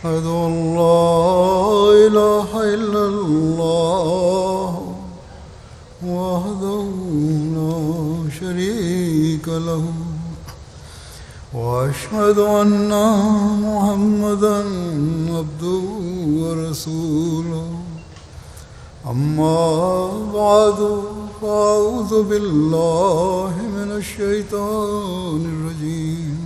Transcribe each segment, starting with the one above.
أشهد أن لا إله إلا الله وحده لا شريك له وأشهد أن محمدا عبده ورسوله أما بعد فأعوذ بالله من الشيطان الرجيم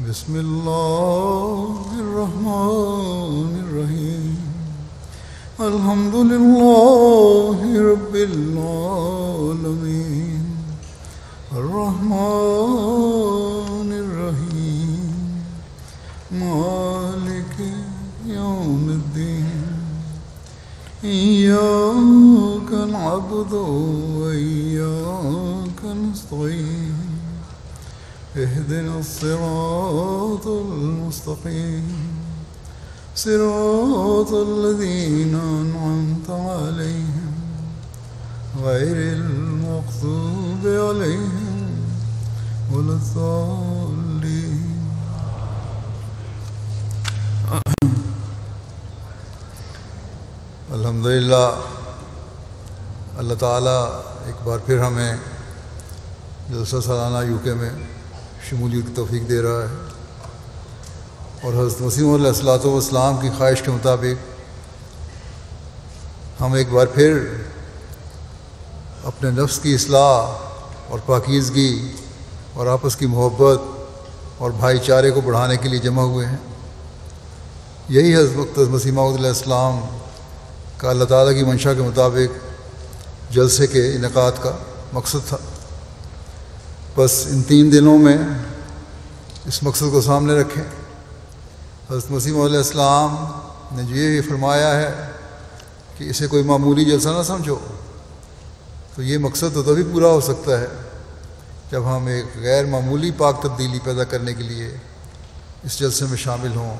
بسم الله الرحمن الرحيم الحمد لله رب العالمين الرحمن الرحيم مالك يوم الدين إياك نعبد وإياك نستعين اهدنا الصراط المستقيم صراط الذين أنعمت عليهم غير المغضوب عليهم ولا الضالين. الحمدللہ اللہ تعالیٰ ایک بار پھر ہمیں جلسہ سالانہ UK میں شمولیت کی توفیق دے رہا ہے، اور حضرت مسیح علیہ الصلوۃ والسلام کی خواہش کے مطابق ہم ایک بار پھر اپنے نفس کی اصلاح اور پاکیزگی اور آپس کی محبت اور بھائی چارے کو بڑھانے کے لیے جمع ہوئے ہیں۔ یہی حضرت مسیح موعود علیہ السلام کا اللہ تعالیٰ کی منشا کے مطابق جلسے کے انعقاد کا مقصد تھا۔ بس ان 3 دنوں میں اس مقصد کو سامنے رکھیں۔ حضرت مسیح علیہ السلام نے یہ فرمایا ہے کہ اسے کوئی معمولی جلسہ نہ سمجھو، تو یہ مقصد تو تبھی پورا ہو سکتا ہے جب ہم ایک غیر معمولی پاک تبدیلی پیدا کرنے کے لیے اس جلسے میں شامل ہوں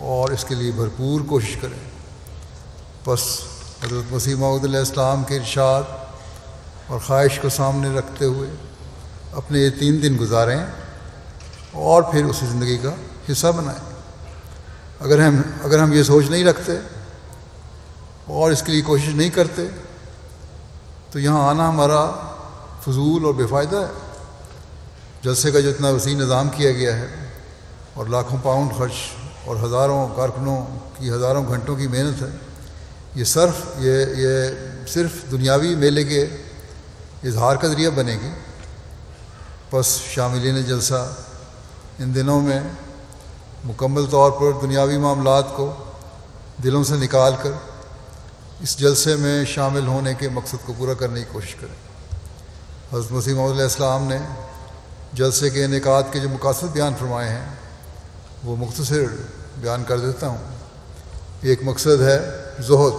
اور اس کے لیے بھرپور کوشش کریں۔ بس حضرت مسیح موعود علیہ السلام کے ارشاد اور خواہش کو سامنے رکھتے ہوئے اپنے یہ 3 دن گزاریں اور پھر اسے زندگی کا حصہ بنائیں۔ اگر ہم یہ سوچ نہیں رکھتے اور اس کے لیے کوشش نہیں کرتے تو یہاں آنا ہمارا فضول اور بے فائدہ ہے۔ جلسے کا جو اتنا وسیع نظام کیا گیا ہے اور لاکھوں پاؤنڈ خرچ اور ہزاروں کارکنوں کی ہزاروں گھنٹوں کی محنت ہے، یہ صرف دنیاوی میلے کے اظہار کا ذریعہ بنے گی۔ بس شاملین جلسہ ان دنوں میں مکمل طور پر دنیاوی معاملات کو دلوں سے نکال کر اس جلسے میں شامل ہونے کے مقصد کو پورا کرنے کی کوشش کریں۔ حضرت مسیح موعود علیہ السلام نے جلسے کے انعقاد کے جو مقاصد بیان فرمائے ہیں وہ مختصر بیان کر دیتا ہوں۔ ایک مقصد ہے زہد،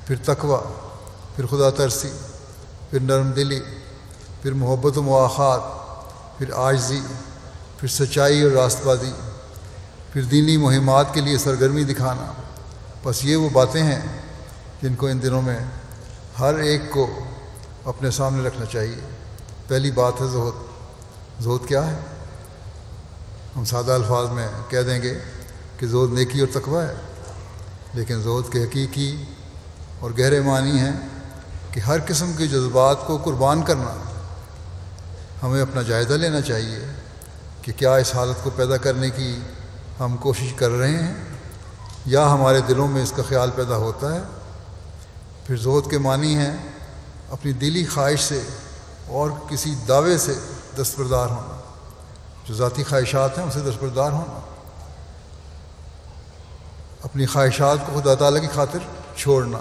پھر تقوی، پھر خدا ترسی، پھر نرم دلی، پھر محبت و مواخات، پھر عاجزی، پھر سچائی اور راست بازی، پھر دینی مہمات کے لیے سرگرمی دکھانا۔ بس یہ وہ باتیں ہیں جن کو ان دنوں میں ہر ایک کو اپنے سامنے رکھنا چاہیے۔ پہلی بات ہے زہد۔ زہد کیا ہے؟ ہم سادہ الفاظ میں کہہ دیں گے کہ زہد نیکی اور تقوی ہے، لیکن زہد کے حقیقی اور گہرے معنی ہیں کہ ہر قسم کے جذبات کو قربان کرنا۔ ہمیں اپنا جائزہ لینا چاہیے کہ کیا اس حالت کو پیدا کرنے کی ہم کوشش کر رہے ہیں یا ہمارے دلوں میں اس کا خیال پیدا ہوتا ہے۔ پھر زہد کے معنی ہیں اپنی دلی خواہش سے اور کسی دعوے سے دستبردار ہونا، جو ذاتی خواہشات ہیں اسے دستبردار ہونا، اپنی خواہشات کو خدا تعالیٰ کی خاطر چھوڑنا۔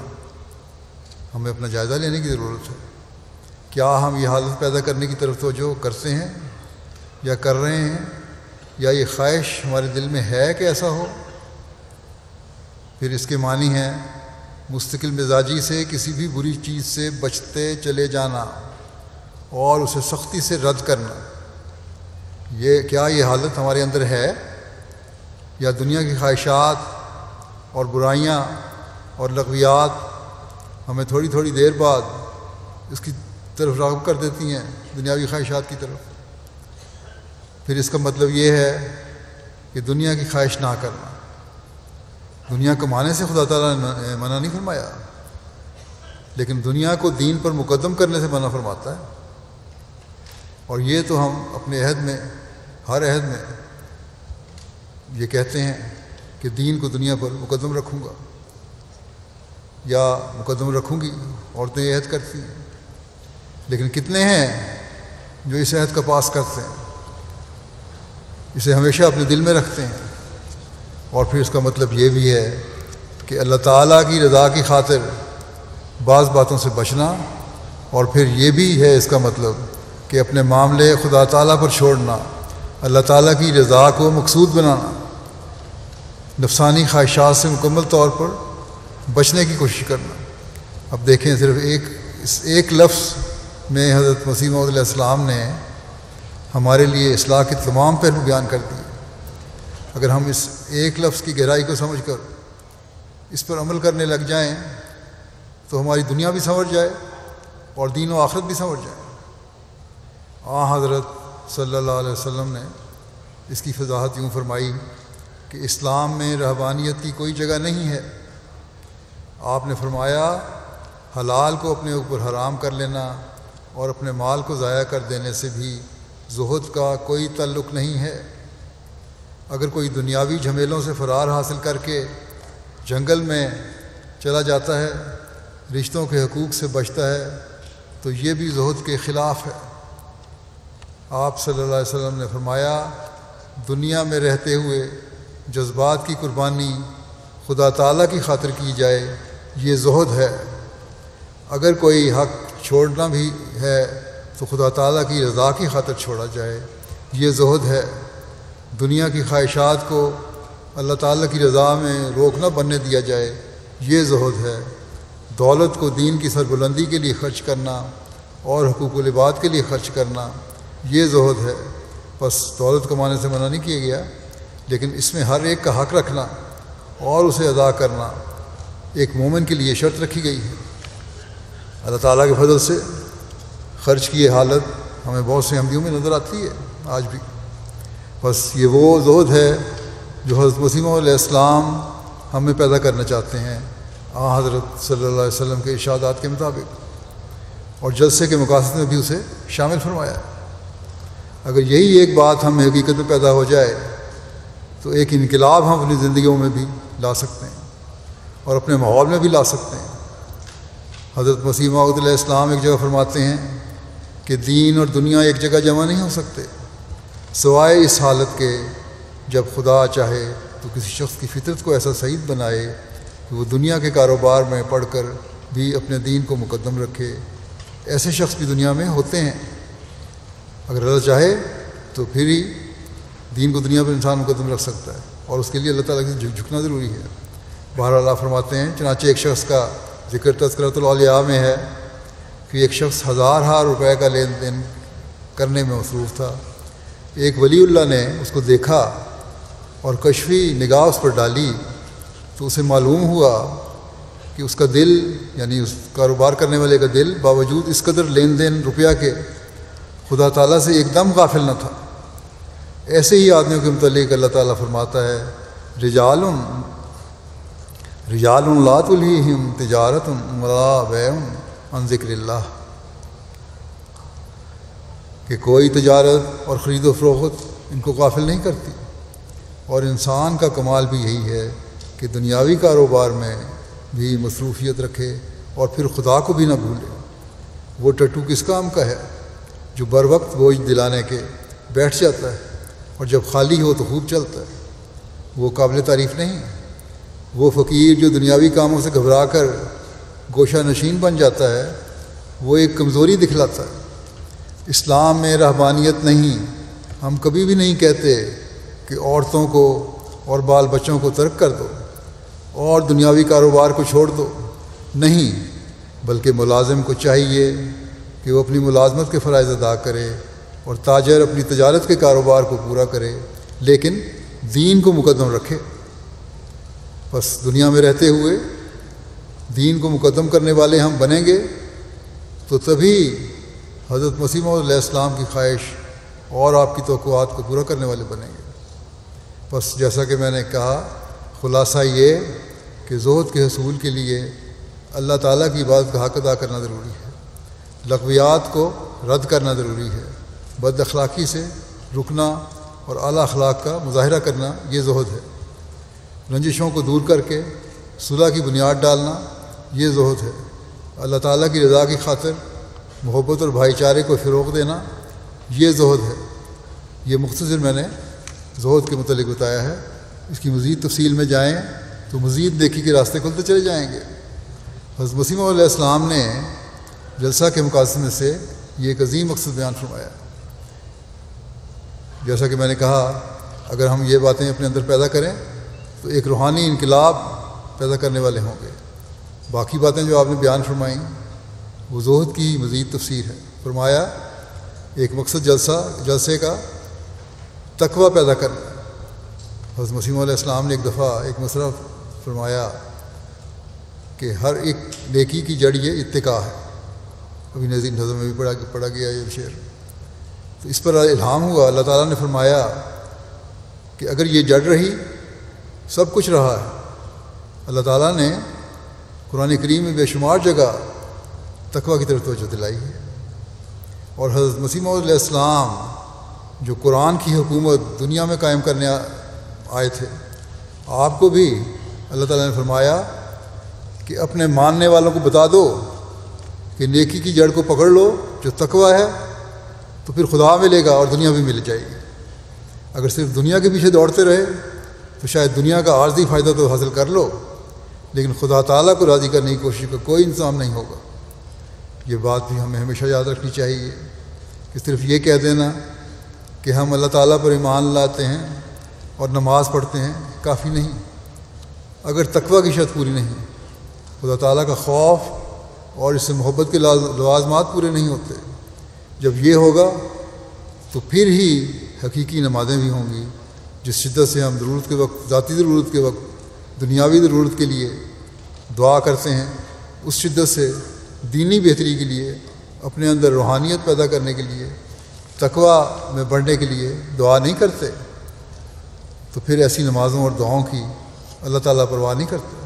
ہمیں اپنا جائزہ لینے کی ضرورت ہے۔ کیا ہم یہ حالت پیدا کرنے کی طرف توجہ کرتے ہیں یا کر رہے ہیں، یا یہ خواہش ہمارے دل میں ہے کہ ایسا ہو؟ پھر اس کے معنی ہیں مستقل مزاجی سے کسی بھی بری چیز سے بچتے چلے جانا اور اسے سختی سے رد کرنا۔ کیا یہ حالت ہمارے اندر ہے، یا دنیا کی خواہشات اور برائیاں اور لغویات ہمیں تھوڑی تھوڑی دیر بعد اس کی طرف راغب کر دیتی ہیں، دنیاوی خواہشات کی طرف؟ پھر اس کا مطلب یہ ہے کہ دنیا کی خواہش نہ کرنا. دنیا کمانے سے خدا تعالیٰ نے منع نہیں فرمایا، لیکن دنیا کو دین پر مقدم کرنے سے منع فرماتا ہے. اور یہ تو ہم اپنے عہد میں، ہر عہد میں یہ کہتے ہیں کہ دین کو دنیا پر مقدم رکھوں گا یا مقدم رکھوں گی. عورتیں یہ عہد کرتی ہیں، لیکن کتنے ہیں جو اس عہد کا پاس کرتے ہیں، اسے ہمیشہ اپنے دل میں رکھتے ہیں. اور پھر اس کا مطلب یہ بھی ہے کہ اللہ تعالیٰ کی رضا کی خاطر بعض باتوں سے بچنا، اور پھر یہ بھی ہے اس کا مطلب کہ اپنے معاملے خدا تعالیٰ پر چھوڑنا، اللہ تعالیٰ کی رضا کو مقصود بنانا، نفسانی خواہشات سے مکمل طور پر بچنے کی کوشش کرنا. اب دیکھیں، صرف اس ایک لفظ میں حضرت مسیح موعود علیہ السلام نے ہمارے لیے اصلاح کے تمام پہلو بیان کر دیے. اگر ہم اس ایک لفظ کی گہرائی کو سمجھ کر اس پر عمل کرنے لگ جائیں تو ہماری دنیا بھی سنور جائے اور دین و آخرت بھی سنور جائے. حضرت صلی اللہ علیہ وسلم نے اس کی وضاحت یوں فرمائی کہ اسلام میں رہبانیت کی کوئی جگہ نہیں ہے. آپ نے فرمایا حلال کو اپنے اوپر حرام کر لینا اور اپنے مال کو ضائع کر دینے سے بھی زہد کا کوئی تعلق نہیں ہے. اگر کوئی دنیاوی جھمیلوں سے فرار حاصل کر کے جنگل میں چلا جاتا ہے، رشتوں کے حقوق سے بچتا ہے، تو یہ بھی زہد کے خلاف ہے. آپ صلی اللہ علیہ وسلم نے فرمایا دنیا میں رہتے ہوئے جذبات کی قربانی خدا تعالیٰ کی خاطر کی جائے، یہ زہد ہے. اگر کوئی حق چھوڑنا بھی ہے تو خدا تعالیٰ کی رضا کی خاطر چھوڑا جائے، یہ زہد ہے. دنیا کی خواہشات کو اللہ تعالیٰ کی رضا میں روک نہ بننے دیا جائے، یہ زہد ہے. دولت کو دین کی سربلندی کے لیے خرچ کرنا اور حقوق العباد کے لیے خرچ کرنا، یہ زہد ہے. بس دولت کمانے سے منع نہیں کیا گیا، لیکن اس میں ہر ایک کا حق رکھنا اور اسے ادا کرنا ایک مومن کے لیے شرط رکھی گئی ہے. اللہ تعالیٰ کے فضل سے خرچ کی یہ حالت ہمیں بہت سے احمدیوں میں نظر آتی ہے آج بھی. بس یہ وہ زہد ہے جو حضرت مسیح موعود علیہ السلام ہمیں پیدا کرنا چاہتے ہیں حضرت صلی اللہ علیہ وسلم کے ارشادات کے مطابق، اور جلسے کے مقاصد میں بھی اسے شامل فرمایا. اگر یہی ایک بات ہم حقیقت میں پیدا ہو جائے تو ایک انقلاب ہم اپنی زندگیوں میں بھی لا سکتے ہیں اور اپنے ماحول میں بھی لا سکتے ہیں. حضرت مسیح موعود علیہ السلام ایک جگہ فرماتے ہیں کہ دین اور دنیا ایک جگہ جمع نہیں ہو سکتے سوائے اس حالت کے جب خدا چاہے تو کسی شخص کی فطرت کو ایسا سعید بنائے کہ وہ دنیا کے کاروبار میں پڑھ کر بھی اپنے دین کو مقدم رکھے. ایسے شخص بھی دنیا میں ہوتے ہیں. اگر اللہ چاہے تو پھر ہی دین کو دنیا پر انسان مقدم رکھ سکتا ہے، اور اس کے لیے اللہ تعالیٰ کی جھکنا ضروری ہے. بہرحال اللہ فرماتے ہیں، چنانچہ ایک شخص کا ذکر تذکرۃ الاولیاء میں ہے کہ ایک شخص ہزار روپے کا لین دین کرنے میں مصروف تھا. ایک ولی اللہ نے اس کو دیکھا اور کشفی نگاہ اس پر ڈالی تو اسے معلوم ہوا کہ اس کا دل، یعنی اس کاروبار کرنے والے کا دل، باوجود اس قدر لین دین روپیہ کے خدا تعالیٰ سے ایک دم غافل نہ تھا. ایسے ہی آدمیوں کے متعلق اللہ تعالیٰ فرماتا ہے رجال لا تلہیہم تجارت ولا بیع عن ذکر اللہ، کہ کوئی تجارت اور خرید و فروخت ان کو غافل نہیں کرتی. اور انسان کا کمال بھی یہی ہے کہ دنیاوی کاروبار میں بھی مصروفیت رکھے اور پھر خدا کو بھی نہ بھولے. وہ ٹٹو کس کام کا ہے جو بر وقت بوجھ دلانے کے بیٹھ جاتا ہے اور جب خالی ہو تو خوب چلتا ہے؟ وہ قابل تعریف نہیں. وہ فقیر جو دنیاوی کاموں سے گھبرا کر گوشہ نشین بن جاتا ہے، وہ ایک کمزوری دکھلاتا ہے. اسلام میں رہبانیت نہیں. ہم کبھی بھی نہیں کہتے کہ عورتوں کو اور بال بچوں کو ترک کر دو اور دنیاوی کاروبار کو چھوڑ دو، نہیں، بلکہ ملازم کو چاہیے کہ وہ اپنی ملازمت کے فرائض ادا کرے اور تاجر اپنی تجارت کے کاروبار کو پورا کرے، لیکن دین کو مقدم رکھے. بس دنیا میں رہتے ہوئے دین کو مقدم کرنے والے ہم بنیں گے تو تبھی حضرت مسیح موعود علیہ السلام کی خواہش اور آپ کی توقعات کو پورا کرنے والے بنیں گے. بس جیسا کہ میں نے کہا، خلاصہ یہ کہ زہد کے حصول کے لیے اللہ تعالیٰ کی عبادت کا حق ادا کرنا ضروری ہے، لغویات کو رد کرنا ضروری ہے، بد اخلاقی سے رکنا اور اعلیٰ اخلاق کا مظاہرہ کرنا یہ زہد ہے، رنجشوں کو دور کر کے صلح کی بنیاد ڈالنا یہ زہد ہے، اللہ تعالیٰ کی رضا کی خاطر محبت اور بھائی چارے کو فروغ دینا یہ زہد ہے۔ یہ مختصر میں نے زہد کے متعلق بتایا ہے، اس کی مزید تفصیل میں جائیں تو مزید نیکی کے راستے کھلتے چلے جائیں گے۔ حضرت مسیح موعود علیہ السلام نے جلسہ کے مقاصد میں سے یہ ایک عظیم مقصد بیان فرمایا۔ جیسا کہ میں نے کہا، اگر ہم یہ باتیں اپنے اندر پیدا کریں تو ایک روحانی انقلاب پیدا کرنے والے ہوں گے۔ باقی باتیں جو آپ نے بیان فرمائیں وہ زہد کی مزید تفسیر ہے۔ فرمایا ایک مقصد جلسے کا تقوی پیدا کرنا۔ حضرت مسیح موعود علیہ السلام نے ایک دفعہ ایک مسئلہ فرمایا کہ ہر ایک نیکی کی جڑ یہ اتقاء ہے۔ ابھی نظم میں بھی پڑھا گیا یہ شعر، تو اس پر الہام ہوا۔ اللہ تعالیٰ نے فرمایا کہ اگر یہ جڑ رہی سب کچھ رہا ہے۔ اللہ تعالیٰ نے قرآن کریم میں بے شمار جگہ تقوی کی طرف توجہ دلائی ہے، اور حضرت مسیح موعود علیہ السلام جو قرآن کی حکومت دنیا میں قائم کرنے آئے تھے، آپ کو بھی اللہ تعالیٰ نے فرمایا کہ اپنے ماننے والوں کو بتا دو کہ نیکی کی جڑ کو پکڑ لو جو تقوی ہے، تو پھر خدا ملے گا اور دنیا بھی مل جائے گی۔ اگر صرف دنیا کے پیچھے دوڑتے رہے تو شاید دنیا کا عارضی فائدہ تو حاصل کر لو، لیکن خدا تعالیٰ کو راضی کرنے کی کوشش کا کوئی انتظام نہیں ہوگا۔ یہ بات بھی ہمیں ہمیشہ یاد رکھنی چاہیے کہ صرف یہ کہہ دینا کہ ہم اللہ تعالیٰ پر ایمان لاتے ہیں اور نماز پڑھتے ہیں کافی نہیں، اگر تقوی کی شرط پوری نہیں، خدا تعالیٰ کا خوف اور اس سے محبت کے لوازمات پورے نہیں ہوتے۔ جب یہ ہوگا تو پھر ہی حقیقی نمازیں بھی ہوں گی، جس شدت سے ہم ضرورت کے وقت، ذاتی ضرورت کے وقت، دنیاوی ضرورت کے لیے دعا کرتے ہیں، اس شدت سے دینی بہتری کے لیے، اپنے اندر روحانیت پیدا کرنے کے لیے، تقوی میں بڑھنے کے لیے دعا نہیں کرتے، تو پھر ایسی نمازوں اور دعاؤں کی اللہ تعالیٰ پرواہ نہیں کرتا۔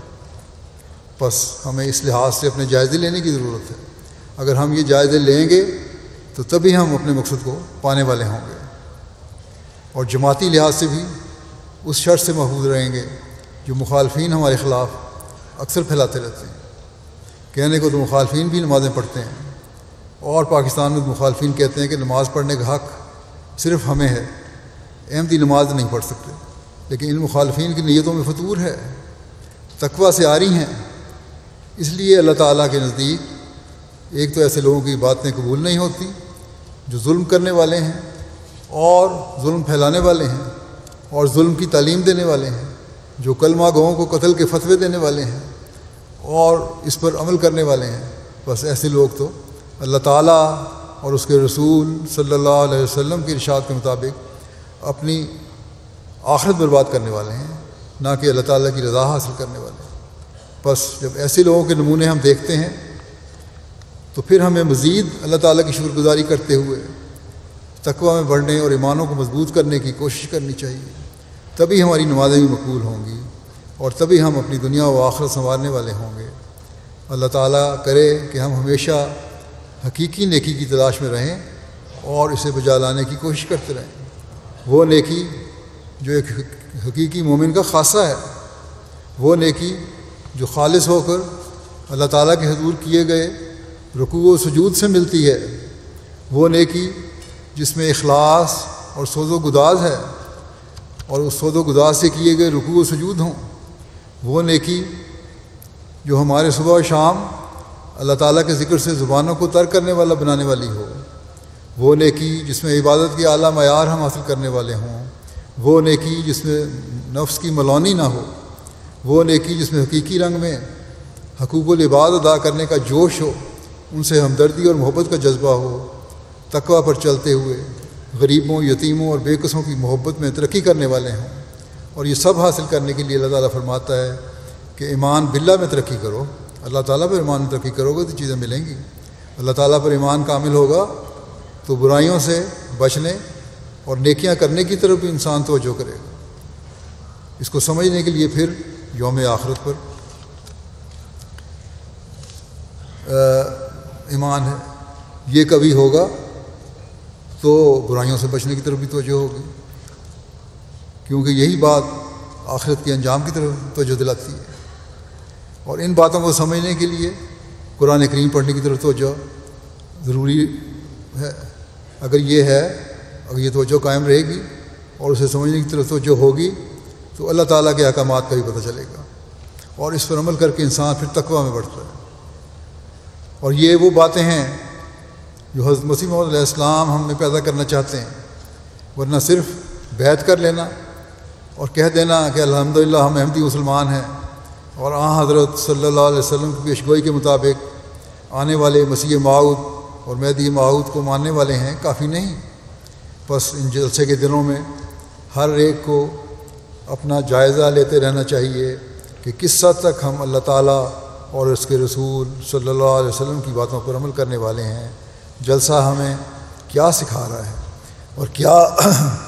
بس ہمیں اس لحاظ سے اپنے جائزے لینے کی ضرورت ہے۔ اگر ہم یہ جائزے لیں گے تو تبھی ہم اپنے مقصد کو پانے والے ہوں گے، اور جماعتی لحاظ سے بھی اس شر سے محفوظ رہیں گے جو مخالفین ہمارے خلاف اکثر پھیلاتے رہتے ہیں۔ کہنے کو تو مخالفین بھی نمازیں پڑھتے ہیں، اور پاکستان میں مخالفین کہتے ہیں کہ نماز پڑھنے کا حق صرف ہمیں ہے، احمدی نماز نہیں پڑھ سکتے، لیکن ان مخالفین کی نیتوں میں فطور ہے، تقوی سے عاری ہیں۔ اس لیے اللہ تعالیٰ کے نزدیک ایک تو ایسے لوگوں کی باتیں قبول نہیں ہوتی جو ظلم کرنے والے ہیں اور ظلم پھیلانے والے ہیں اور ظلم کی تعلیم دینے والے ہیں، جو کلمہ گوؤں کو قتل کے فتوے دینے والے ہیں اور اس پر عمل کرنے والے ہیں۔ بس ایسے لوگ تو اللہ تعالیٰ اور اس کے رسول صلی اللہ علیہ وسلم کی ارشاد کے مطابق اپنی آخرت برباد کرنے والے ہیں، نہ کہ اللہ تعالیٰ کی رضا حاصل کرنے والے ہیں۔ بس جب ایسے لوگوں کے نمونے ہم دیکھتے ہیں تو پھر ہمیں مزید اللہ تعالیٰ کی شکر گزاری کرتے ہوئے تقوی میں بڑھنے اور ایمانوں کو مضبوط کرنے کی کوشش کرنی چاہیے، تبھی ہماری نمازیں بھی مقبول ہوں گی اور تبھی ہم اپنی دنیا و آخرت سنوارنے والے ہوں گے۔ اللہ تعالیٰ کرے کہ ہم ہمیشہ حقیقی نیکی کی تلاش میں رہیں اور اسے بجا لانے کی کوشش کرتے رہیں، وہ نیکی جو ایک حقیقی مومن کا خاصہ ہے، وہ نیکی جو خالص ہو کر اللہ تعالیٰ کے حضور کیے گئے رکوع و سجود سے ملتی ہے، وہ نیکی جس میں اخلاص اور سوز و گداز ہے اور اس سوز و گداز سے کیے گئے رکوع و سجود ہوں، وہ نیکی جو ہمارے صبح و شام اللہ تعالیٰ کے ذکر سے زبانوں کو ترک کرنے والا بنانے والی ہو، وہ نیکی جس میں عبادت کی اعلیٰ معیار ہم حاصل کرنے والے ہوں، وہ نیکی جس میں نفس کی ملونی نہ ہو، وہ نیکی جس میں حقیقی رنگ میں حقوق العباد ادا کرنے کا جوش ہو، ان سے ہمدردی اور محبت کا جذبہ ہو، تقوی پر چلتے ہوئے غریبوں، یتیموں اور بے کسوں کی محبت میں ترقی کرنے والے ہوں۔ اور یہ سب حاصل کرنے کے لیے اللہ تعالیٰ فرماتا ہے کہ ایمان باللہ میں ترقی کرو، اللہ تعالیٰ پر ایمان میں ترقی کرو گے تو چیزیں ملیں گی۔ اللہ تعالیٰ پر ایمان کامل ہوگا تو برائیوں سے بچنے اور نیکیاں کرنے کی طرف بھی انسان توجہ کرے گا۔ اس کو سمجھنے کے لیے پھر یوم آخرت پر ایمان ہے. یہ کبھی ہوگا تو برائیوں سے بچنے کی طرف بھی توجہ ہوگی، کیونکہ یہی بات آخرت کے انجام کی طرف توجہ دلاتی ہے. اور ان باتوں کو سمجھنے کے لیے قرآن کریم پڑھنے کی طرف توجہ ضروری ہے. اگر یہ توجہ قائم رہے گی اور اسے سمجھنے کی طرف توجہ ہوگی تو اللہ تعالیٰ کے احکامات کا بھی پتہ چلے گا، اور اس پر عمل کر کے انسان پھر تقویٰ میں بڑھتا ہے. اور یہ وہ باتیں ہیں جو حضرت مسیح موعود علیہ السلام ہم میں پیدا کرنا چاہتے ہیں، ورنہ صرف بیعت کر لینا اور کہہ دینا کہ الحمدللہ ہم احمدی مسلمان ہیں اور حضرت صلی اللہ علیہ وسلم کی پیشگوئی کے مطابق آنے والے مسیح موعود اور مہدی موعود کو ماننے والے ہیں، کافی نہیں. بس ان جلسے کے دنوں میں ہر ایک کو اپنا جائزہ لیتے رہنا چاہیے کہ کس حد تک ہم اللہ تعالیٰ اور اس کے رسول صلی اللہ علیہ وسلم کی باتوں پر عمل کرنے والے ہیں. جلسہ ہمیں کیا سکھا رہا ہے اور کیا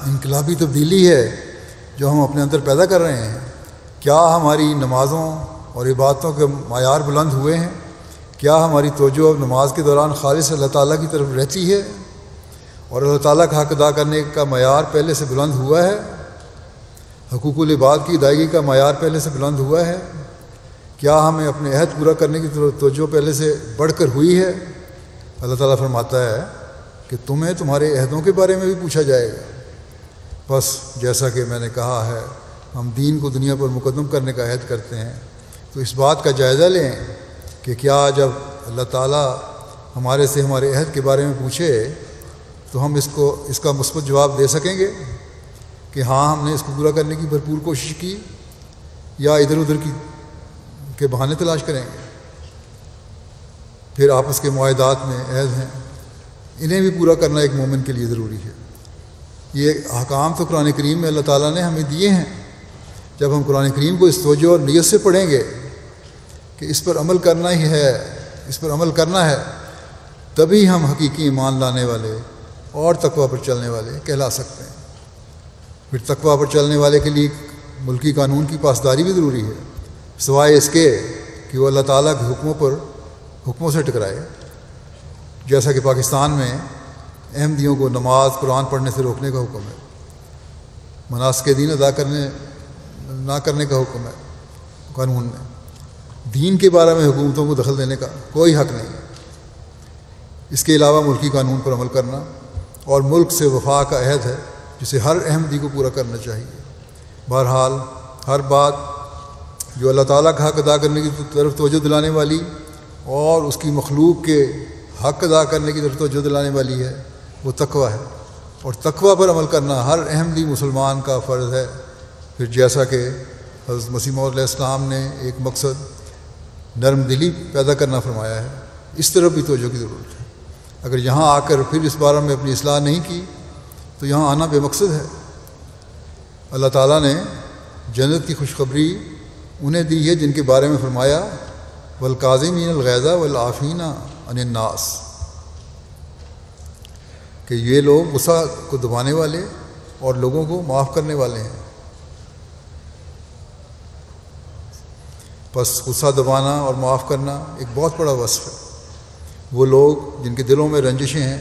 انقلابی تبدیلی ہے جو ہم اپنے اندر پیدا کر رہے ہیں. کیا ہماری نمازوں اور عبادتوں کے معیار بلند ہوئے ہیں؟ کیا ہماری توجہ اب نماز کے دوران خالص اللہ تعالیٰ کی طرف رہتی ہے اور اللہ تعالیٰ کا حق ادا کرنے کا معیار پہلے سے بلند ہوا ہے؟ حقوق العباد کی ادائیگی کا معیار پہلے سے بلند ہوا ہے؟ کیا ہمیں اپنے عہد پورا کرنے کی توجہ پہلے سے بڑھ کر ہوئی ہے؟ اللہ تعالیٰ فرماتا ہے کہ تمہیں تمہارے عہدوں کے بارے میں بھی پوچھا جائے گا. بس جیسا کہ میں نے کہا ہے، ہم دین کو دنیا پر مقدم کرنے کا عہد کرتے ہیں، تو اس بات کا جائزہ لیں کہ کیا جب اللہ تعالیٰ ہمارے سے ہمارے عہد کے بارے میں پوچھے تو ہم اس کا مثبت جواب دے سکیں گے کہ ہاں ہم نے اس کو پورا کرنے کی بھرپور کوشش کی، یا ادھر ادھر کے بہانے تلاش کریں گے. پھر آپس کے معاہدات میں عہد ہیں، انہیں بھی پورا کرنا ایک مومن کے لیے ضروری ہے. یہ احکام تو قرآن کریم میں اللہ تعالیٰ نے ہمیں دیے ہیں. جب ہم قرآن کریم کو اس توجہ اور نیت سے پڑھیں گے کہ اس پر عمل کرنا ہی ہے، اس پر عمل کرنا ہے، تبھی ہم حقیقی ایمان لانے والے اور تقویٰ پر چلنے والے کہلا سکتے ہیں. پھر تقویٰ پر چلنے والے کے لیے ملکی قانون کی پاسداری بھی ضروری ہے، سوائے اس کے کہ وہ اللہ تعالیٰ کے حکموں سے ٹکرائے. جیسا کہ پاکستان میں احمدیوں کو نماز قرآن پڑھنے سے روکنے کا حکم ہے، مناسک دین ادا نہ کرنے کا حکم ہے قانون میں. دین کے بارے میں حکومتوں کو دخل دینے کا کوئی حق نہیں. اس کے علاوہ ملکی قانون پر عمل کرنا اور ملک سے وفا کا عہد ہے جسے ہر احمدی کو پورا کرنا چاہیے. بہرحال ہر بات جو اللہ تعالیٰ کا حق ادا کرنے کی طرف توجہ دلانے والی اور اس کی مخلوق کے حق ادا کرنے کی طرف توجہ دلانے والی ہے وہ تقویٰ ہے، اور تقویٰ پر عمل کرنا ہر احمدی مسلمان کا فرض ہے. پھر جیسا کہ حضرت مسیح موعود علیہ السلام نے ایک مقصد نرم دلی پیدا کرنا فرمایا ہے، اس طرف بھی توجہ کی ضرورت ہے. اگر یہاں آ کر پھر اس بارے میں اپنی اصلاح نہیں کی تو یہاں آنا بے مقصد ہے. اللہ تعالیٰ نے جنت کی خوشخبری انہیں دی ہے جن کے بارے میں فرمایا والکاظمین الغیظ والعافین عن الناس، کہ یہ لوگ غصہ کو دبانے والے اور لوگوں کو معاف کرنے والے ہیں. بس غصہ دبانا اور معاف کرنا ایک بہت بڑا وصف ہے. وہ لوگ جن کے دلوں میں رنجشیں ہیں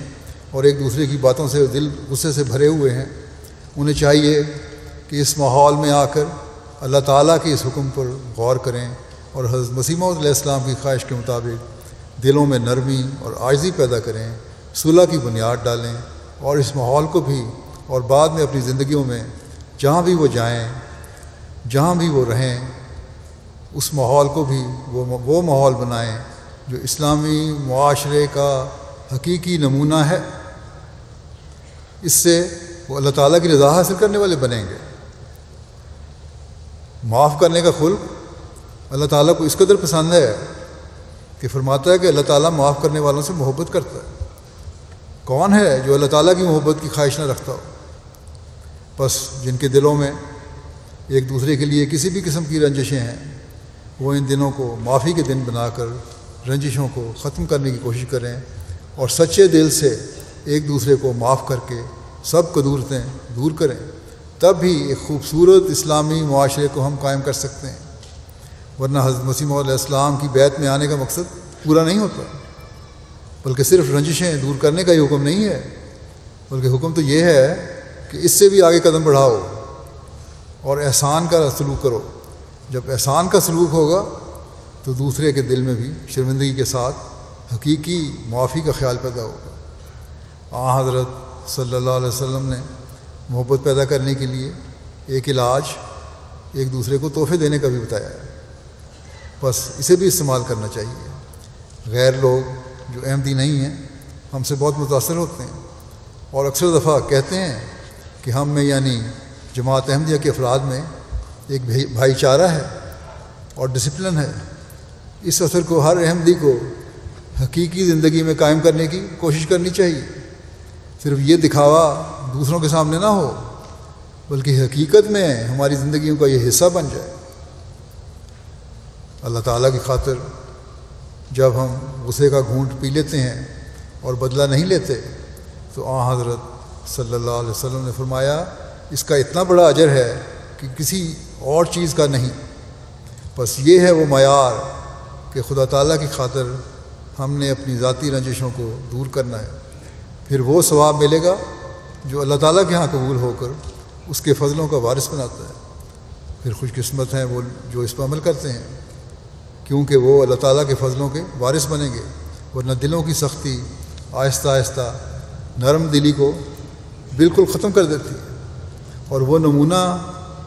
اور ایک دوسرے کی باتوں سے دل غصے سے بھرے ہوئے ہیں، انہیں چاہیے کہ اس ماحول میں آ کر اللہ تعالیٰ کے اس حکم پر غور کریں اور حضرت مسیح موعود علیہ السلام کی خواہش کے مطابق دلوں میں نرمی اور عاجزی پیدا کریں، صلح کی بنیاد ڈالیں، اور اس ماحول کو بھی اور بعد میں اپنی زندگیوں میں جہاں بھی وہ جائیں، جہاں بھی وہ رہیں، اس ماحول کو بھی وہ ماحول بنائیں جو اسلامی معاشرے کا حقیقی نمونہ ہے. اس سے وہ اللہ تعالیٰ کی رضا حاصل کرنے والے بنیں گے. معاف کرنے کا خلق اللہ تعالیٰ کو اس قدر پسند ہے کہ فرماتا ہے کہ اللہ تعالیٰ معاف کرنے والوں سے محبت کرتا ہے. کون ہے جو اللہ تعالیٰ کی محبت کی خواہش نہ رکھتا ہو؟ بس جن کے دلوں میں ایک دوسرے کے لیے کسی بھی قسم کی رنجشیں ہیں، وہ ان دنوں کو معافی کے دن بنا کر رنجشوں کو ختم کرنے کی کوشش کریں اور سچے دل سے ایک دوسرے کو معاف کر کے سب قدورتیں دور کریں. تب بھی ایک خوبصورت اسلامی معاشرے کو ہم قائم کر سکتے ہیں، ورنہ حضرت مسیح موعود علیہ السلام کی بیعت میں آنے کا مقصد پورا نہیں ہوتا، بلکہ صرف رنجشیں دور کرنے کا ہی حکم نہیں ہے، بلکہ حکم تو یہ ہے کہ اس سے بھی آگے قدم بڑھاؤ اور احسان کا سلوک کرو۔ جب احسان کا سلوک ہوگا تو دوسرے کے دل میں بھی شرمندگی کے ساتھ حقیقی معافی کا خیال پیدا ہوگا۔ حضرت صلی اللہ علیہ وسلم نے محبت پیدا کرنے کے لیے ایک علاج ایک دوسرے کو تحفے دینے کا بھی بتایا ہے، بس اسے بھی استعمال کرنا چاہیے۔ غیر لوگ جو احمدی نہیں ہیں ہم سے بہت متاثر ہوتے ہیں اور اکثر دفعہ کہتے ہیں کہ ہم میں یعنی جماعت احمدیہ کے افراد میں ایک بھائی چارہ ہے اور ڈسپلن ہے۔ اس اثر کو ہر احمدی کو حقیقی زندگی میں قائم کرنے کی کوشش کرنی چاہیے، صرف یہ دکھاوا دوسروں کے سامنے نہ ہو بلکہ حقیقت میں ہماری زندگیوں کا یہ حصہ بن جائے۔ اللہ تعالیٰ کی خاطر جب ہم غصے کا گھونٹ پی لیتے ہیں اور بدلہ نہیں لیتے تو حضرت صلی اللہ علیہ وسلم نے فرمایا اس کا اتنا بڑا اجر ہے کہ کسی اور چیز کا نہیں۔ بس یہ ہے وہ معیار کہ خدا تعالیٰ کی خاطر ہم نے اپنی ذاتی رنجشوں کو دور کرنا ہے، پھر وہ ثواب ملے گا جو اللہ تعالیٰ کے ہاں قبول ہو کر اس کے فضلوں کا وارث بناتا ہے۔ پھر خوش قسمت ہیں وہ جو اس پر عمل کرتے ہیں، کیونکہ وہ اللہ تعالیٰ کے فضلوں کے وارث بنیں گے، ورنہ دلوں کی سختی آہستہ آہستہ نرم دلی کو بالکل ختم کر دیتی ہے، اور وہ نمونہ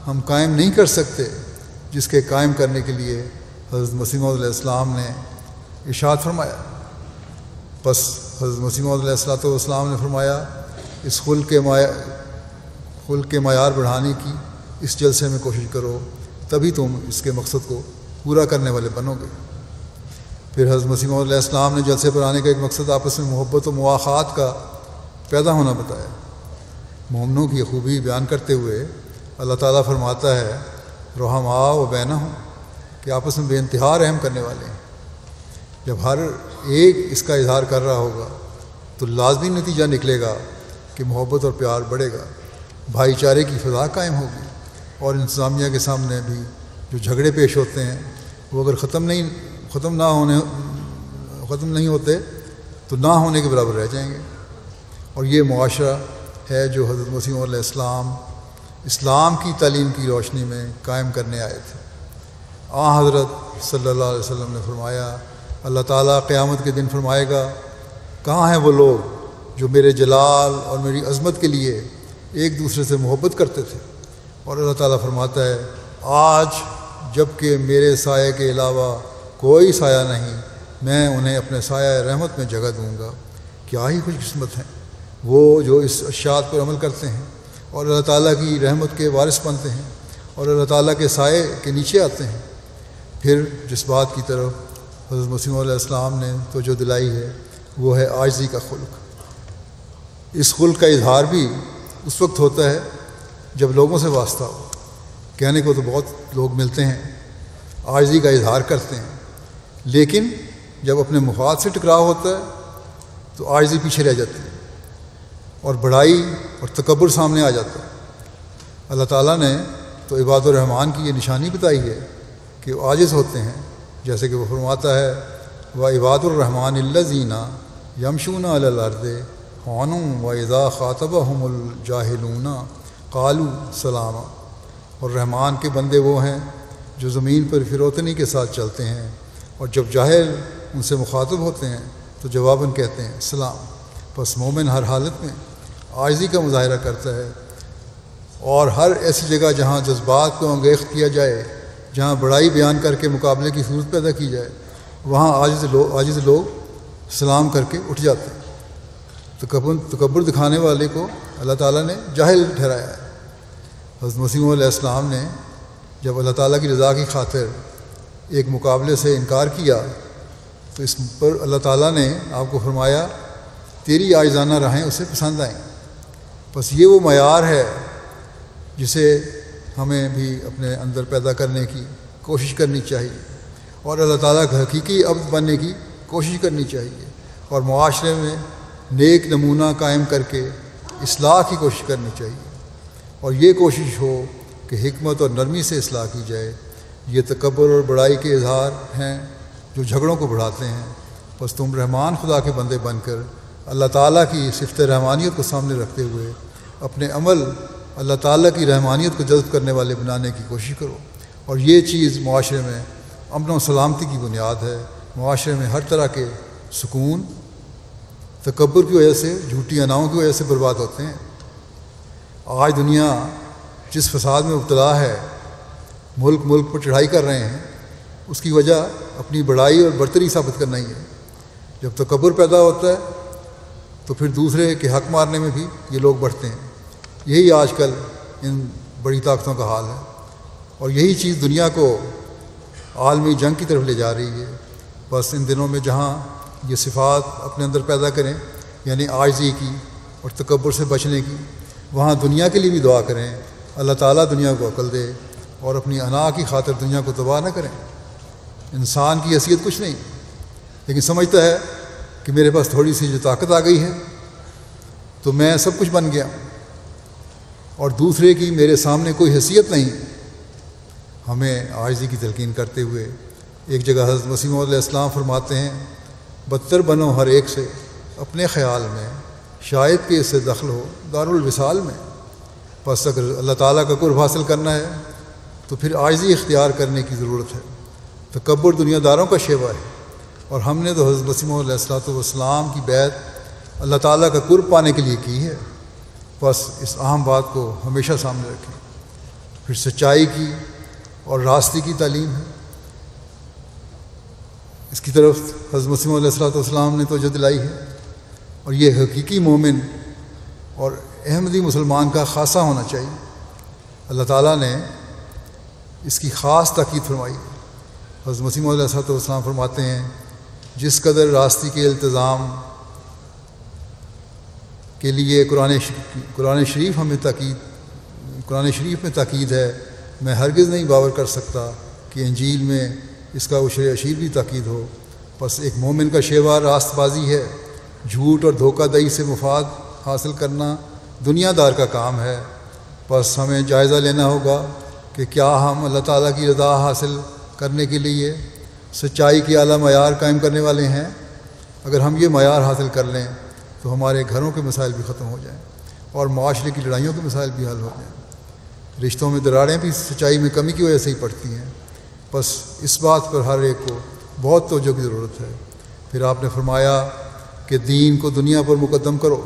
ہم قائم نہیں کر سکتے جس کے قائم کرنے کے لیے حضرت مسیح موعود علیہ السلام نے ارشاد فرمایا۔ بس حضرت مسیح موعود علیہ السلام نے فرمایا اس خلق کے معیار بڑھانے کی اس جلسے میں کوشش کرو، تبھی تم اس کے مقصد کو پورا کرنے والے بنو گے۔ پھر حضرت مسیح موعود علیہ السلام نے جلسے پر آنے کا ایک مقصد آپس میں محبت و مواخات کا پیدا ہونا بتایا۔ مومنوں کی خوبی بیان کرتے ہوئے اللہ تعالیٰ فرماتا ہے رحماء و بینہم، کہ آپس میں بے انتہا رحم کرنے والے ہیں۔ جب ہر ایک اس کا اظہار کر رہا ہوگا تو لازمی نتیجہ نکلے گا کہ محبت اور پیار بڑھے گا، بھائی چارے کی فضا قائم ہوگی، اور انتظامیہ کے سامنے بھی جو جھگڑے پیش ہوتے ہیں وہ اگر ختم نہیں ہوتے تو نہ ہونے کے برابر رہ جائیں گے۔ اور یہ معاشرہ ہے جو حضرت مسیح موعود علیہ السلام اسلام کی تعلیم کی روشنی میں قائم کرنے آئے تھے۔ حضرت صلی اللہ علیہ وسلم نے فرمایا اللہ تعالیٰ قیامت کے دن فرمائے گا کہاں ہیں وہ لوگ جو میرے جلال اور میری عظمت کے لیے ایک دوسرے سے محبت کرتے تھے، اور اللہ تعالیٰ فرماتا ہے آج جب کہ میرے سائے کے علاوہ کوئی سایہ نہیں، میں انہیں اپنے سایہ رحمت میں جگہ دوں گا۔ کیا ہی خوش قسمت ہیں وہ جو اس ارشاد پر عمل کرتے ہیں اور اللہ تعالیٰ کی رحمت کے وارث بنتے ہیں اور اللہ تعالیٰ کے سائے کے نیچے آتے ہیں۔ پھر جس بات کی طرف حضرت مسیح موعود علیہ السلام نے توجہ دلائی ہے وہ ہے عاجزی کا خلق۔ اس خلق کا اظہار بھی اس وقت ہوتا ہے جب لوگوں سے واسطہ ہو۔ کہنے کو تو بہت لوگ ملتے ہیں، عاجزی کا اظہار کرتے ہیں، لیکن جب اپنے مفاد سے ٹکراؤ ہوتا ہے تو عاجزی پیچھے رہ جاتی ہے اور بڑائی اور تکبر سامنے آ جاتا ہے۔ اللہ تعالیٰ نے تو عباد الرحمن کی یہ نشانی بتائی ہے کہ وہ عاجز ہوتے ہیں، جیسے کہ وہ فرماتا ہے وَعِبَادُ الرَّحْمَٰنِ الَّذِينَ يَمْشُونَ عَلَى الْأَرْضِ هَوْنًا وَإِذَا خَاطَبَهُمُ الْجَاهِلُونَ قَالُوا سَلَامًا۔ اور رحمان کے بندے وہ ہیں جو زمین پر فروتنی کے ساتھ چلتے ہیں، اور جب جاہل ان سے مخاطب ہوتے ہیں تو جواباً کہتے ہیں سلام۔ بس مومن ہر حالت میں عاجزی کا مظاہرہ کرتا ہے، اور ہر ایسی جگہ جہاں جذبات کو انگیخت کیا جائے، جہاں بڑائی بیان کر کے مقابلے کی صورت پیدا کی جائے، وہاں عاجز لوگ سلام کر کے اٹھ جاتے ہیں۔ تکبر دکھانے والے کو اللہ تعالیٰ نے جاہل ٹھہرایا ہے۔ حضرت مسیح موعود علیہ السلام نے جب اللہ تعالیٰ کی رضا کی خاطر ایک مقابلے سے انکار کیا تو اس پر اللہ تعالیٰ نے آپ کو فرمایا تیری عاجزانہ راہیں اسے پسند آئیں۔ بس یہ وہ معیار ہے جسے ہمیں بھی اپنے اندر پیدا کرنے کی کوشش کرنی چاہیے، اور اللہ تعالیٰ کا حقیقی عبد بننے کی کوشش کرنی چاہیے، اور معاشرے میں نیک نمونہ قائم کر کے اصلاح کی کوشش کرنی چاہیے، اور یہ کوشش ہو کہ حکمت اور نرمی سے اصلاح کی جائے۔ یہ تکبر اور بڑائی کے اظہار ہیں جو جھگڑوں کو بڑھاتے ہیں۔ بس تم رحمان خدا کے بندے بن کر اللہ تعالیٰ کی صفت رحمانیت کو سامنے رکھتے ہوئے اپنے عمل اللہ تعالیٰ کی رحمانیت کو جذب کرنے والے بنانے کی کوشش کرو، اور یہ چیز معاشرے میں امن و سلامتی کی بنیاد ہے۔ معاشرے میں ہر طرح کے سکون تکبر کی وجہ سے، جھوٹی اناؤں کی وجہ سے برباد ہوتے ہیں۔ آج دنیا جس فساد میں مبتلا ہے، ملک پر چڑھائی کر رہے ہیں، اس کی وجہ اپنی بڑائی اور برتری ثابت کرنا ہی ہے۔ جب تکبر پیدا ہوتا ہے تو پھر دوسرے کے حق مارنے میں بھی یہ لوگ بڑھتے ہیں۔ یہی آج کل ان بڑی طاقتوں کا حال ہے، اور یہی چیز دنیا کو عالمی جنگ کی طرف لے جا رہی ہے۔ بس ان دنوں میں جہاں یہ صفات اپنے اندر پیدا کریں، یعنی عاجزی کی اور تکبر سے بچنے کی، وہاں دنیا کے لیے بھی دعا کریں، اللہ تعالیٰ دنیا کو عقل دے اور اپنی انا کی خاطر دنیا کو تباہ نہ کریں۔ انسان کی حیثیت کچھ نہیں، لیکن سمجھتا ہے کہ میرے پاس تھوڑی سی جو طاقت آ گئی ہے تو میں سب کچھ بن گیا، اور دوسرے کی میرے سامنے کوئی حیثیت نہیں۔ ہمیں عاجزی کی تلقین کرتے ہوئے ایک جگہ حضرت مسیح موعود علیہ السلام فرماتے ہیں، بدتر بنو ہر ایک سے اپنے خیال میں، شاید کہ اس سے دخل ہو دارالوصال میں۔ بس اگر اللہ تعالیٰ کا قرب حاصل کرنا ہے تو پھر عاجزی اختیار کرنے کی ضرورت ہے۔ تکبر دنیا داروں کا شیوا ہے، اور ہم نے تو حضرت مسیح موعود علیہ السلام کی بیعت اللہ تعالیٰ کا قرب پانے کے لیے کی ہے۔ بس اس اہم بات کو ہمیشہ سامنے رکھیں۔ پھر سچائی کی اور راستے کی تعلیم ہے، اس کی طرف حضرت مسیح موعود علیہ السلام نے توجہ دلائی ہے، اور یہ حقیقی مومن اور احمدی مسلمان کا خاصہ ہونا چاہیے۔ اللہ تعالیٰ نے اس کی خاص تاکید فرمائی ہے۔ حضرت مسیح موعود علیہ السلام فرماتے ہیں، جس قدر راستے کے التزام کے لیے قرآن شریف میں تاکید ہے، میں ہرگز نہیں باور کر سکتا کہ انجیل میں اس کا عشر اشیر بھی تاکید ہو۔ بس ایک مومن کا شیوا راست بازی ہے، جھوٹ اور دھوکہ دہی سے مفاد حاصل کرنا دنیا دار کا کام ہے۔ بس ہمیں جائزہ لینا ہوگا کہ کیا ہم اللہ تعالیٰ کی رضا حاصل کرنے کے لیے سچائی کی اعلیٰ معیار قائم کرنے والے ہیں۔ اگر ہم یہ معیار حاصل کر لیں تو ہمارے گھروں کے مسائل بھی ختم ہو جائیں، اور معاشرے کی لڑائیوں کے مسائل بھی حل ہو جائیں۔ رشتوں میں دراڑیں بھی سچائی میں کمی کی وجہ سے ہی پڑتی ہیں۔ بس اس بات پر ہر ایک کو بہت توجہ کی ضرورت ہے۔ پھر آپ نے فرمایا کہ دین کو دنیا پر مقدم کرو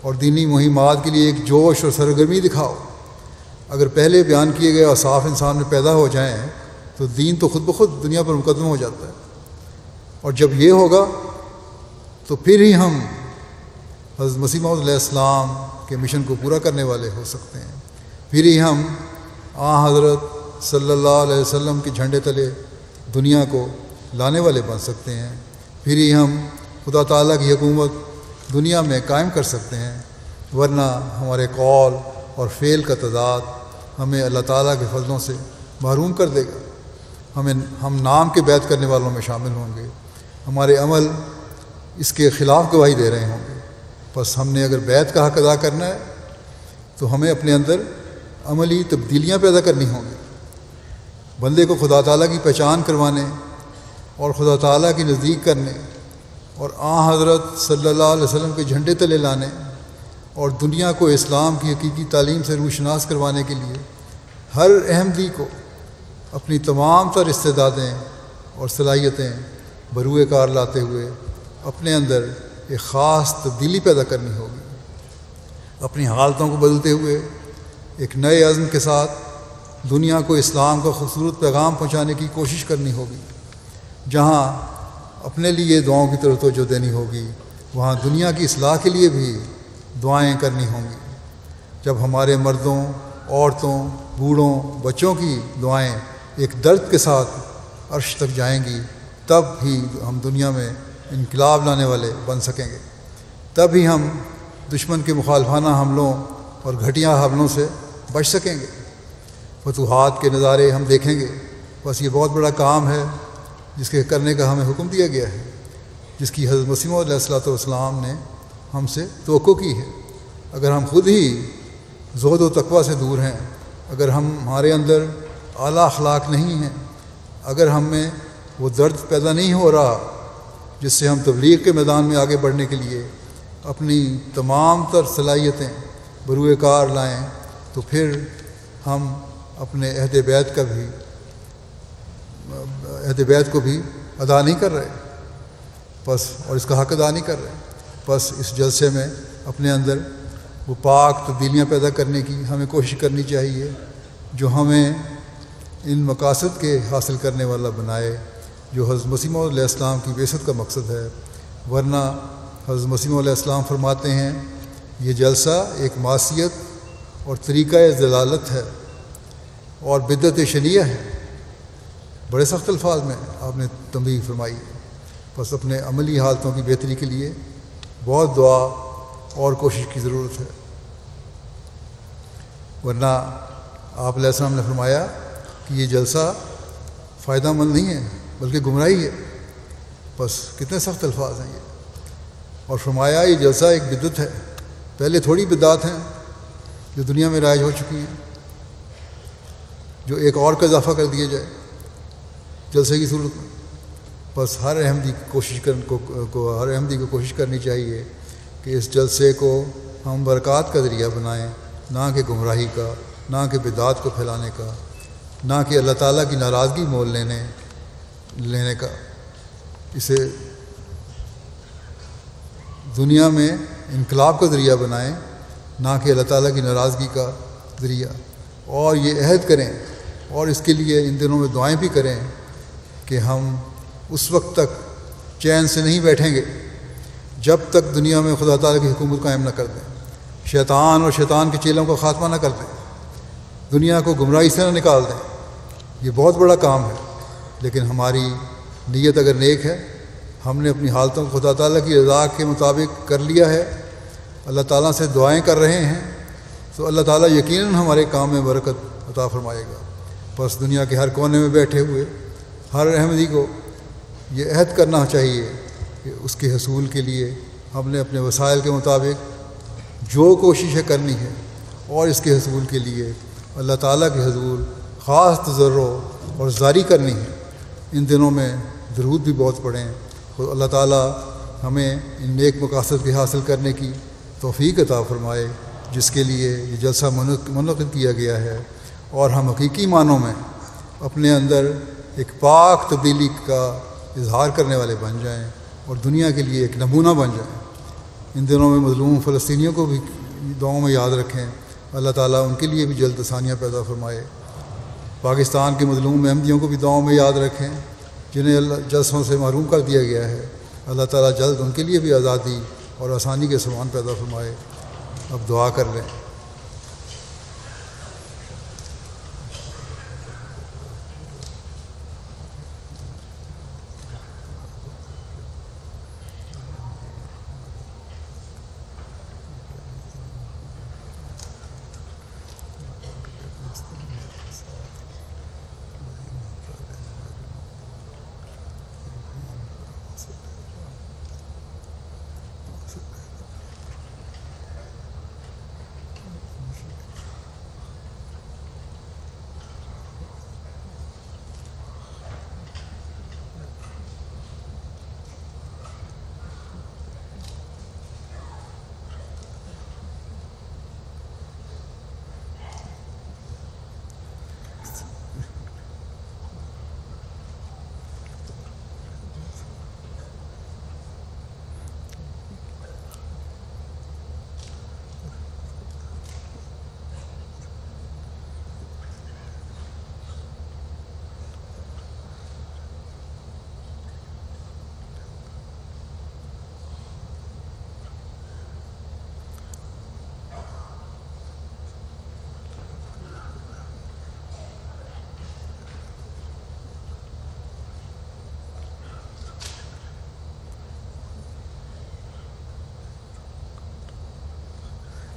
اور دینی مہمات کے لیے ایک جوش اور سرگرمی دکھاؤ۔ اگر پہلے بیان کیے گئے اوصاف انسان میں پیدا ہو جائیں تو دین تو خود بخود دنیا پر مقدم ہو جاتا ہے، اور جب یہ ہوگا تو پھر ہی ہم حضرت مسیح موعود علیہ السلام کے مشن کو پورا کرنے والے ہو سکتے ہیں۔ پھر ہی ہم حضرت صلی اللہ علیہ وسلم کے جھنڈے تلے دنیا کو لانے والے بن سکتے ہیں۔ پھر ہی ہم خدا تعالیٰ کی حکومت دنیا میں قائم کر سکتے ہیں، ورنہ ہمارے قول اور فعل کا تضاد ہمیں اللہ تعالیٰ کے فضلوں سے محروم کر دے گا۔ ہم نام کے بیعت کرنے والوں میں شامل ہوں گے، ہمارے عمل اس کے خلاف گواہی دے رہے ہوں گے۔ بس ہم نے اگر بیعت کا حق ادا کرنا ہے تو ہمیں اپنے اندر عملی تبدیلیاں پیدا کرنی ہوں گی، بندے کو خدا تعالیٰ کی پہچان کروانے اور خدا تعالیٰ کی نزدیک کرنے اور حضرت صلی اللہ علیہ وسلم کے جھنڈے تلے لانے اور دنیا کو اسلام کی حقیقی تعلیم سے روشناس کروانے کے لیے ہر احمدی کو اپنی تمام تر استعدادیں اور صلاحیتیں بروئے کار لاتے ہوئے اپنے اندر ایک خاص تبدیلی پیدا کرنی ہوگی، اپنی حالتوں کو بدلتے ہوئے ایک نئے عزم کے ساتھ دنیا کو اسلام کا خوبصورت پیغام پہنچانے کی کوشش کرنی ہوگی۔ جہاں اپنے لیے دعاؤں کی طرف توجہ دینی ہوگی، وہاں دنیا کی اصلاح کے لیے بھی دعائیں کرنی ہوں گی۔ جب ہمارے مردوں، عورتوں، بوڑھوں، بچوں کی دعائیں ایک درد کے ساتھ عرش تک جائیں گی، تب ہی ہم دنیا میں انقلاب لانے والے بن سکیں گے، تب ہی ہم دشمن کے مخالفانہ حملوں اور گھٹیا حملوں سے بچ سکیں گے، فتوحات کے نظارے ہم دیکھیں گے۔ بس یہ بہت بڑا کام ہے جس کے کرنے کا ہمیں حکم دیا گیا ہے، جس کی حضرت مسیح علیہ السلام نے ہم سے توقع کی ہے۔ اگر ہم خود ہی زہد و تقویٰ سے دور ہیں، اگر ہمارے اندر اعلیٰ اخلاق نہیں ہیں، اگر ہم میں وہ درد پیدا نہیں ہو رہا جس سے ہم تبلیغ کے میدان میں آگے بڑھنے کے لیے اپنی تمام تر صلاحیتیں بروئے کار لائیں، تو پھر ہم اپنے عہد بیعت کو بھی ادا نہیں کر رہے اور اس کا حق ادا نہیں کر رہے۔ بس اس جلسے میں اپنے اندر وہ پاک تبدیلیاں پیدا کرنے کی ہمیں کوشش کرنی چاہیے جو ہمیں ان مقاصد کے حاصل کرنے والا بنائے جو حضرت مسیح موعود علیہ السلام کی بعثت کا مقصد ہے۔ ورنہ حضرت مسیح موعود علیہ السلام فرماتے ہیں یہ جلسہ ایک معصیت اور طریقہ ضلالت ہے اور بدعت شریعہ ہے۔ بڑے سخت الفاظ میں آپ نے تنبیہ فرمائی ہے۔ بس اپنے عملی حالتوں کی بہتری کے لیے بہت دعا اور کوشش کی ضرورت ہے، ورنہ آپ علیہ السلام نے فرمایا کہ یہ جلسہ فائدہ مند نہیں ہے بلکہ گمراہی ہے۔ بس کتنے سخت الفاظ ہیں یہ۔ اور فرمایا یہ جلسہ ایک بدعت ہے۔ پہلے تھوڑی بدعات ہیں جو دنیا میں رائج ہو چکی ہیں جو ایک اور کا اضافہ کر دیا جائے جلسے کی صورت میں۔ بس ہر احمدی کو کوشش کرنی چاہیے کہ اس جلسے کو ہم برکات کا ذریعہ بنائیں، نہ کہ گمراہی کا، نہ کہ بدعات کو پھیلانے کا، نہ کہ اللہ تعالیٰ کی ناراضگی مول لینے کا۔ اسے دنیا میں انقلاب کا ذریعہ بنائیں، نہ کہ اللہ تعالیٰ کی ناراضگی کا ذریعہ۔ اور یہ عہد کریں اور اس کے لیے ان دنوں میں دعائیں بھی کریں کہ ہم اس وقت تک چین سے نہیں بیٹھیں گے جب تک دنیا میں خدا تعالیٰ کی حکومت قائم نہ کر دیں، شیطان اور شیطان کے چیلوں کا خاتمہ نہ کر دیں، دنیا کو گمراہی سے نہ نکال دیں۔ یہ بہت بڑا کام ہے، لیکن ہماری نیت اگر نیک ہے، ہم نے اپنی حالتوں کو خدا تعالیٰ کی رضا کے مطابق کر لیا ہے، اللہ تعالیٰ سے دعائیں کر رہے ہیں، تو اللہ تعالیٰ یقیناً ہمارے کام میں برکت عطا فرمائے گا۔ بس دنیا کے ہر کونے میں بیٹھے ہوئے ہر احمدی کو یہ عہد کرنا چاہیے کہ اس کے حصول کے لیے ہم نے اپنے وسائل کے مطابق جو کوششیں کرنی ہے اور اس کے حصول کے لیے اللہ تعالیٰ کے حضور خاص تضرع اور زاری کرنی ہے۔ ان دنوں میں درود بھی بہت پڑھیں، خود اللہ تعالیٰ ہمیں ان نیک مقاصد کے حاصل کرنے کی توفیق عطا فرمائے جس کے لیے یہ جلسہ منعقد کیا گیا ہے، اور ہم حقیقی معنوں میں اپنے اندر ایک پاک تبدیلی کا اظہار کرنے والے بن جائیں اور دنیا کے لیے ایک نمونہ بن جائیں۔ ان دنوں میں مظلوم فلسطینیوں کو بھی دعاؤں میں یاد رکھیں، اللہ تعالیٰ ان کے لیے بھی جلد آسانیاں پیدا فرمائے۔ پاکستان کے مظلوم احمدیوں کو بھی دعاؤں میں یاد رکھیں جنہیں اللہ جلسوں سے محروم کر دیا گیا ہے، اللہ تعالیٰ جلد ان کے لیے بھی آزادی اور آسانی کے سامان پیدا فرمائے۔ اب دعا کر لیں۔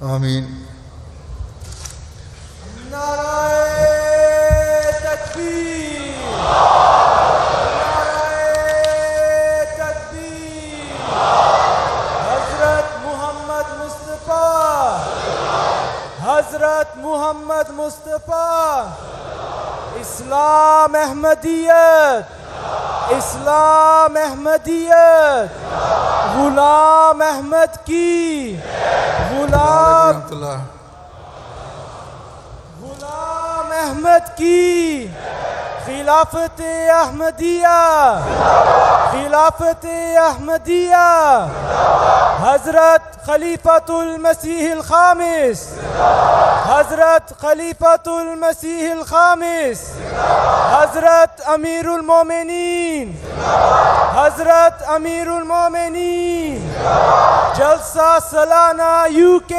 آمین۔ نعرہ تکبیر، نعرہ تکبیر، حضرت محمد مصطفیٰ، حضرت محمد مصطفیٰ، اسلام احمدیت، اسلام احمدیت، غلام احمد کی، غلام احمد کی، خلافت احمدیہ، خلافت احمدیہ، حضرت خلیفۃ المسیح الخامس، حضرت خلیفۃ المسیح الخامس، حضرت امیر المومنین، حضرت امیر المومنین، جلسہ سالانہ UK،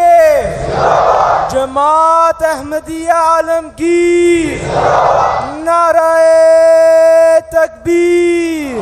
جماعت احمدیہ عالمگیر، نعرہ تکبیر۔